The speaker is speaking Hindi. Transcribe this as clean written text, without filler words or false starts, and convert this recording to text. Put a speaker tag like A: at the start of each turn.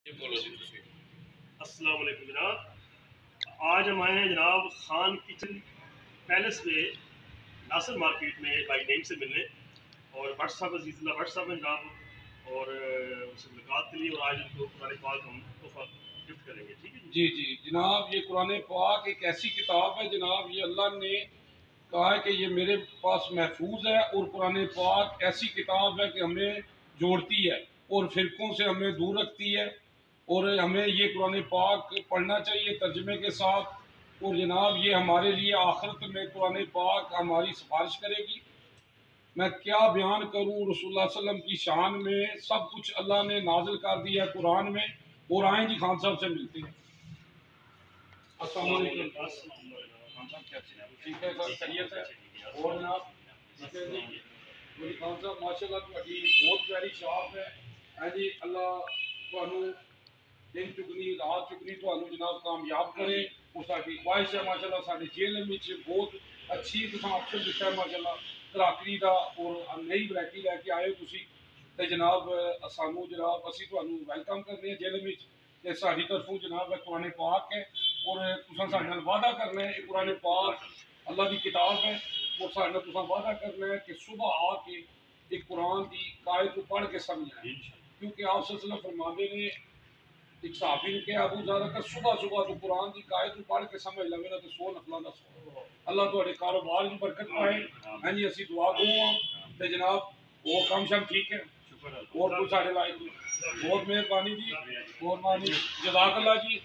A: अस्सलाम वालेकुम जनाब। आज हम आए हैं जनाब खान किचन पैलेस में नासिर मार्केट में भाई नेम से मिलने और भट्ट साहब अजीज़ुल्लाह भट्ट साहब हैं जनाब और उनसे मुलाकात के लिए और आज उनको कुरान पाक हम तोहफा गिफ्ट करेंगे। ठीक है
B: जी जी जनाब, ये कुरान पाक एक ऐसी किताब है जनाब, ये अल्लाह ने कहा है कि ये मेरे पास महफूज है और कुरान पाक ऐसी किताब है कि हमें जोड़ती है और फिरकों से हमें दूर रखती है और हमें ये कुरान पाक पढ़ना चाहिए तर्जमे के साथ। और जनाब ये हमारे लिए आखिरत में कुरान पाक हमारी सिफारिश करेगी। मैं क्या बयान करूँ रसूलुल्लाह सल्लल्लाहु अलैहि वसल्लम की शान में, सब कुछ अल्लाह ने नाजिल कर दिया है कुरान में। और आए जी खान साहब से मिलते हैं। अस्सलाम वालेकुम खान साहब, कैसे हैं? ठीक है सर, खैरियत है? और जनाब खान साहब माशाल्लाह तुम्हारी बहुत प्यारी शाप है जी। अल्लाह तुहानू दिन चुगनी रात चुगनी तुहानू जनाब कामयाब करे। और साडी ख्वाहिश है माशाल्लाह साडे जेल विच बहुत अच्छी तुसां ऑप्शन दिता है माशाल्लाह क्राकरी दा और नई वैरायटी लैके आए हो तुसी ते जनाब सानू जनाब असीं तुहानू वेलकम करने हैं जेल विच ते साडी तरफों जनाब कुरान पाक है और तुसां साडे नाल वादा करना है कुरान पाक अल्लाह की किताब है और साडे नाल तुसां वादा करना है कि सुबह आके एक कुरान की आयत को पढ़ के समझना है। क्योंकि आप सल्लल्लाहु अलैहि वसल्लम फरमाते ने एक सहाबी ने कहा अबू ज़र का सुबह सुबह तो कुरान की आयत को पढ़ के समझ लवे ना तो 100 नफलों का 100। अल्लाह तुहाडे कारोबार में बरकत पाए। हाँ जी, असीं दुआ गो ते जनाब वो काम शम ठीक है और कुछ साढ़े लायक बहुत मेहरबानी जी, मेहरबानी जज़ाकल्लाह जी।